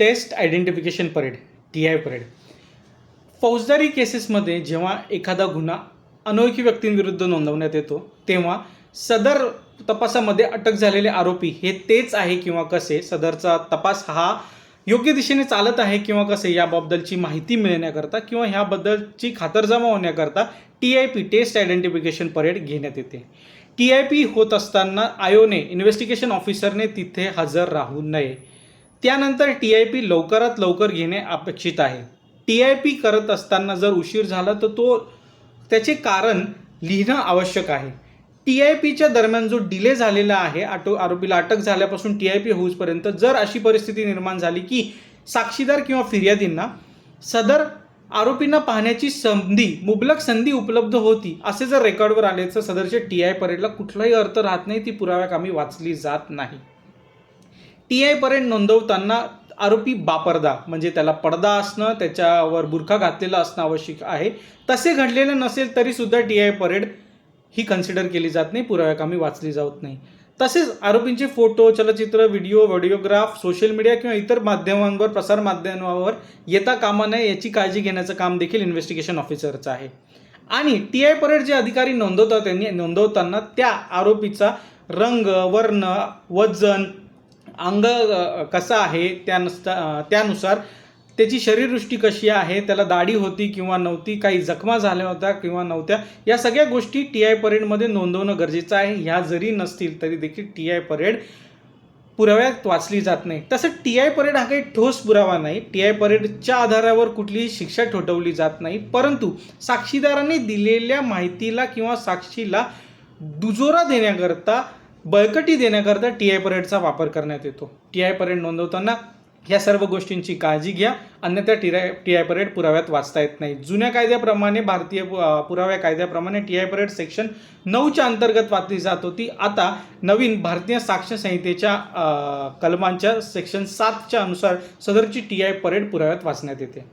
Taste identification parade, TI parade. फौजदारी केसेसमध्ये जेव्हा एखादा गुन्हा अनोळखी व्यक्तींविरुद्ध नोंदवण्यात येतो तेव्हा सदर तपासामध्ये अटक झालेले आरोपी हे तेच आहे किंवा कसे, सदरचा तपास हा योग्य दिशेने चालत आहे किंवा कसे याबद्दलची माहिती मिळण्याकरता किंवा ह्याबद्दलची खातरजमा होण्याकरता TIP टेस्ट आयडेंटिफिकेशन परेड घेण्यात येते. TIP होत असताना आयोने इन्व्हेस्टिगेशन ऑफिसरने तिथे हजर राहू नये. त्यानंतर TIP लवकरात लवकर घेणे अपेक्षित आहे. TIP करत असताना जर उशीर झाला तर त्याचे कारण लिहिणं आवश्यक आहे. TIPच्या दरम्यान जो डिले झालेला आहे आरोपीला अटक झाल्यापासून TIP होऊसपर्यंत जर अशी परिस्थिती निर्माण झाली की साक्षीदार किंवा फिर्यादींना सदर आरोपींना पाहण्याची मुबलक संधी उपलब्ध होती असे जर रेकॉर्डवर आले तर सदरच्या TI परेडला कुठलाही अर्थ राहत नाही, ती पुराव्याकामी वाचली जात नाही. TI परेड नोंदवताना आरोपी बापर्दा म्हणजे त्याला पडदा असणं, त्याच्यावर बुरखा घातलेला असणं आवश्यक आहे. तसे घडलेलं नसेल तरीसुद्धा TI परेड ही कन्सिडर केली जात नाही, पुराव्याकामी वाचली जात नाही. तसेच आरोपींचे फोटो, चलचित्र, व्हिडिओग्राफ सोशल मीडिया किंवा इतर माध्यमांवर, प्रसार माध्यमांवर येता कामा नये याची काळजी घेण्याचं काम देखील इन्व्हेस्टिगेशन ऑफिसरचं आहे. आणि TI परेड जे अधिकारी नोंदवतात त्यांनी नोंदवताना त्या आरोपीचा रंग, वर्ण, वजन, अंग कसा आहे त्यानुसार त्याची शरीरदृष्टी कशी आहे, त्याला दाढी होती किंवा नव्हती, काही जखमा झाल्या होत्या किंवा नव्हत्या, या सगळ्या गोष्टी TI परेडमध्ये नोंदवणं गरजेचं आहे. ह्या जरी नसतील तरी देखील TI परेड पुराव्यात वाचली जात नाही. तसं TI परेड हा काही ठोस पुरावा नाही. TI परेडच्या आधारावर कुठलीही शिक्षा ठोठवली जात नाही, परंतु साक्षीदारांनी दिलेल्या माहितीला किंवा साक्षीला दुजोरा देण्याकरता, बळकटी देण्याकरता TI परेडचा वापर करण्यात येतो. TI परेड नोंदवताना ह्या सर्व गोष्टींची काळजी घ्या, अन्यथा TI परेड पुराव्यात वाचता येत नाही. जुन्या कायद्याप्रमाणे, भारतीय पुराव्या कायद्याप्रमाणे TI परेड सेक्शन 9च्या अंतर्गत वाचली जात होती. आता नवीन भारतीय साक्ष्य संहितेच्या कलमांच्या सेक्शन 7च्या अनुसार सदरची TI परेड पुराव्यात वाचण्यात येते.